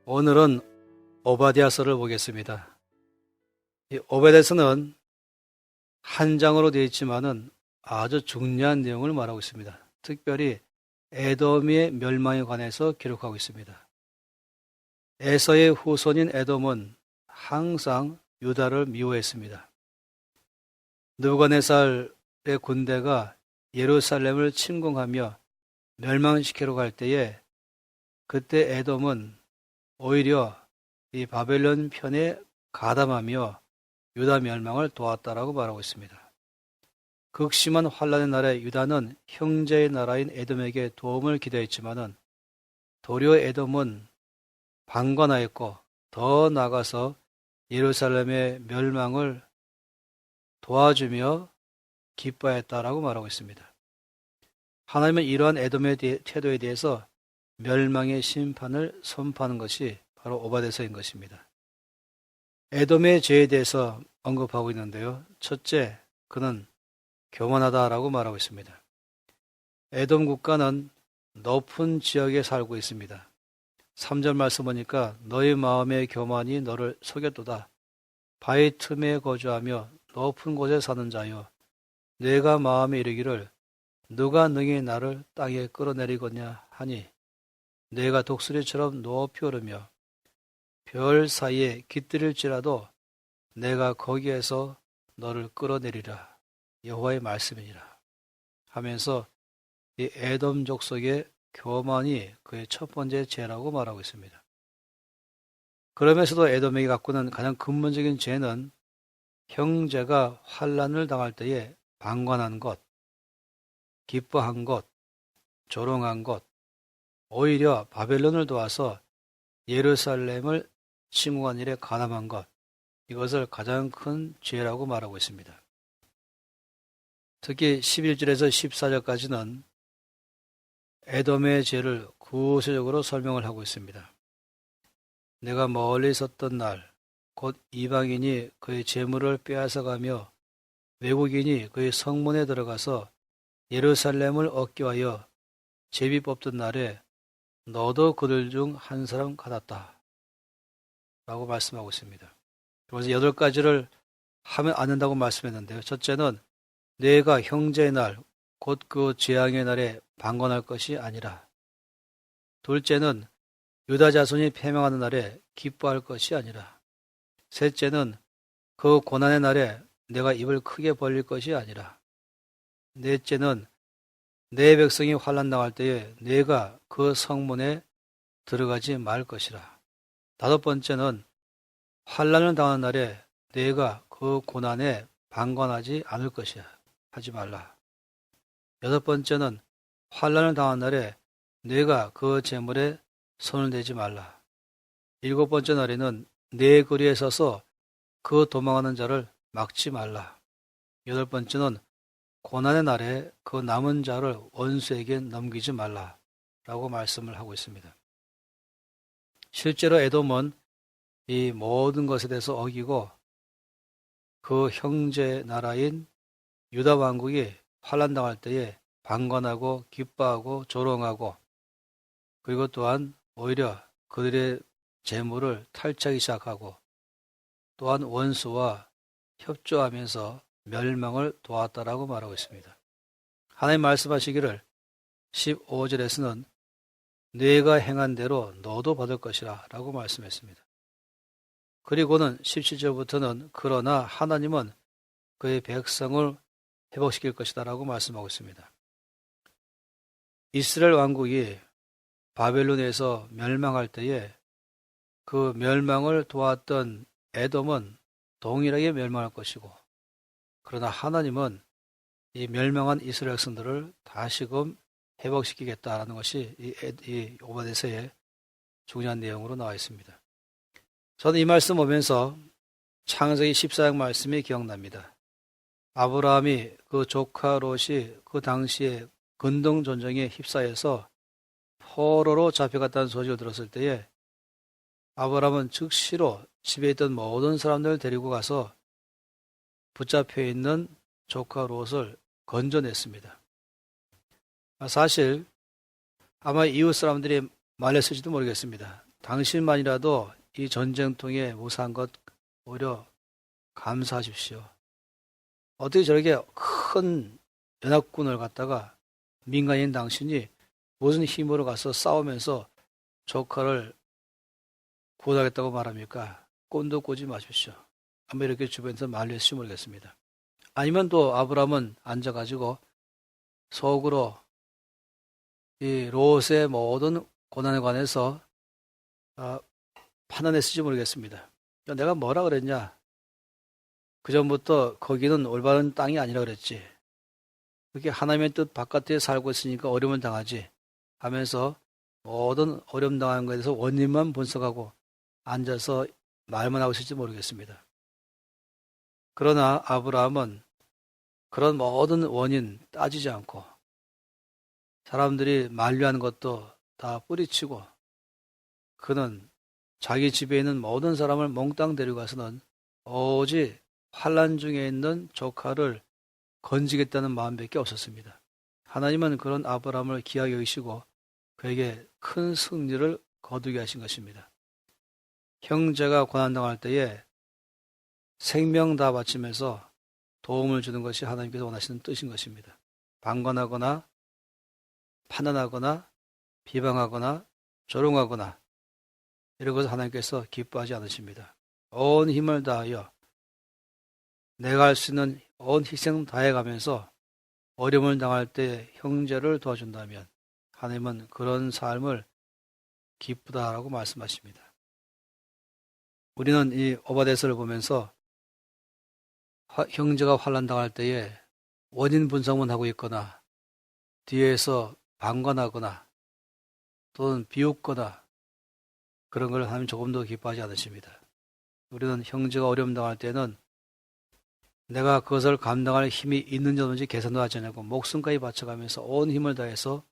오늘은 오바댜서를 보겠습니다. 이 오바댜서는 한 장으로 되어 있지만은 아주 중요한 내용을 말하고 있습니다. 특별히 에돔의 멸망에 관해서 기록하고 있습니다. 에서의 후손인 에돔은 항상 유다를 미워했습니다. 느부갓네살의 군대가 예루살렘을 침공하며 멸망시키러 갈 때에 그때 에돔은 오히려 이 바벨론 편에 가담하며 유다 멸망을 도왔다라고 말하고 있습니다. 극심한 환란의 날에 유다는 형제의 나라인 에돔에게 도움을 기대했지만은 도리어 에돔은 방관하였고 더 나아가서 예루살렘의 멸망을 도와주며 기뻐했다라고 말하고 있습니다. 하나님은 이러한 에돔의 태도에 대해서 멸망의 심판을 선포하는 것이 바로 오바댜서인 것입니다. 에돔의 죄에 대해서 언급하고 있는데요. 첫째, 그는 교만하다라고 말하고 있습니다. 에돔 국가는 높은 지역에 살고 있습니다. 3절 말씀 보니까 너희 마음의 교만이 너를 속였도다. 바위 틈에 거주하며 높은 곳에 사는 자여, 내가 마음에 이르기를 누가 능히 나를 땅에 끌어내리겠냐 하니 내가 독수리처럼 높이 오르며 별 사이에 깃들일지라도 내가 거기에서 너를 끌어내리라. 여호와의 말씀이니라 하면서 이 에돔 족속의 교만이 그의 첫 번째 죄라고 말하고 있습니다. 그러면서도 에돔에게 갖고 있는 가장 근본적인 죄는 형제가 환난을 당할 때에 방관한 것, 기뻐한 것, 조롱한 것, 오히려 바벨론을 도와서 예루살렘을 침공한 일에 가담한 것, 이것을 가장 큰 죄라고 말하고 있습니다. 특히 11절에서 14절까지는 에돔의 죄를 구체적으로 설명을 하고 있습니다. 내가 멀리 있었던 날, 곧 이방인이 그의 재물을 빼앗아가며 외국인이 그의 성문에 들어가서 예루살렘을 얻기 위하여 제비 뽑던 날에 너도 그들 중 한 사람 같았다 라고 말씀하고 있습니다. 그래서 8가지를 하면 안 된다고 말씀했는데요. 첫째는 내가 형제의 날, 곧 그 재앙의 날에 방관할 것이 아니라, 둘째는 유다 자손이 패망하는 날에 기뻐할 것이 아니라, 셋째는 그 고난의 날에 내가 입을 크게 벌릴 것이 아니라, 넷째는 내 백성이 환난 당할 때에 내가 그 성문에 들어가지 말 것이라. 다섯 번째는 환난을 당하는 날에 내가 그 고난에 방관하지 않을 것이야. 하지 말라. 여섯 번째는 환난을 당하는 날에 내가 그 재물에 손을 대지 말라. 일곱 번째 날에는 내 거리에 서서 그 도망하는 자를 막지 말라. 여덟 번째는 고난의 날에 그 남은 자를 원수에게 넘기지 말라 라고 말씀을 하고 있습니다. 실제로 에돔은 이 모든 것에 대해서 어기고 그 형제 나라인 유다 왕국이 환난 당할 때에 방관하고 기뻐하고 조롱하고, 그리고 또한 오히려 그들의 재물을 탈취하기 시작하고, 또한 원수와 협조하면서 멸망을 도왔다라고 말하고 있습니다. 하나님 말씀하시기를 15절에서는 네가 행한 대로 너도 받을 것이라 라고 말씀했습니다. 그리고는 17절부터는 그러나 하나님은 그의 백성을 회복시킬 것이다 라고 말씀하고 있습니다. 이스라엘 왕국이 바벨론에서 멸망할 때에 그 멸망을 도왔던 에돔은 동일하게 멸망할 것이고, 그러나 하나님은 이 멸망한 이스라엘 백성들을 다시금 회복시키겠다라는 것이 이 오바댜서의 중요한 내용으로 나와 있습니다. 저는 이 말씀 보면서 창세기 14장 말씀이 기억납니다. 아브라함이 그 조카 롯이 그 당시에 근동 전쟁에 휩싸여서 포로로 잡혀갔다는 소식을 들었을 때에 아브라함은 즉시로 집에 있던 모든 사람들을 데리고 가서 붙잡혀 있는 조카 롯을 건져냈습니다. 사실 아마 이웃 사람들이 말렸을지도 모르겠습니다. 당신만이라도 이 전쟁통에 무사한 것 오히려 감사하십시오. 어떻게 저렇게 큰 연합군을 갖다가 민간인 당신이 무슨 힘으로 가서 싸우면서 조카를 구원하겠다고 말합니까? 꼰도 꼬지 마십시오. 아마 이렇게 주변에서 말렸을지 모르겠습니다. 아니면 또 아브라함은 앉아가지고 속으로 이 롯의 모든 고난에 관해서 판단했을지 모르겠습니다. 내가 뭐라 그랬냐? 그 전부터 거기는 올바른 땅이 아니라 그랬지. 그렇게 하나님의 뜻 바깥에 살고 있으니까 어려움을 당하지 하면서 모든 어려움 당하는 것에 대해서 원인만 분석하고 앉아서 말만 하고 있을지 모르겠습니다. 그러나 아브라함은 그런 모든 원인 따지지 않고 사람들이 만류하는 것도 다 뿌리치고 그는 자기 집에 있는 모든 사람을 몽땅 데려가서는 오직 환난 중에 있는 조카를 건지겠다는 마음밖에 없었습니다. 하나님은 그런 아브라함을 귀하게 여기시고 그에게 큰 승리를 거두게 하신 것입니다. 형제가 고난당할 때에 생명 다 바치면서 도움을 주는 것이 하나님께서 원하시는 뜻인 것입니다. 방관하거나 판단하거나 비방하거나 조롱하거나 이런 것을 하나님께서 기뻐하지 않으십니다. 온 힘을 다하여 내가 할 수 있는 온 희생 다해가면서 어려움을 당할 때 형제를 도와준다면 하나님은 그런 삶을 기쁘다라고 말씀하십니다. 우리는 이 오바댜서를 보면서 형제가 환난 당할 때에 원인 분석만 하고 있거나 뒤에서 방관하거나 또는 비웃거나 그런 걸 하나님 조금도 기뻐하지 않으십니다. 우리는 형제가 어려움 당할 때는 내가 그것을 감당할 힘이 있는지 없는지 계산도 하지 않고 목숨까지 바쳐가면서 온 힘을 다해서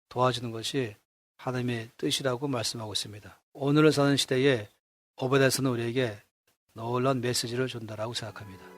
도와주는 것이 하나님의 뜻이라고 말씀하고 있습니다. 오늘을 사는 시대에 오베데스는 우리에게 놀라운 메시지를 준다라고 생각합니다.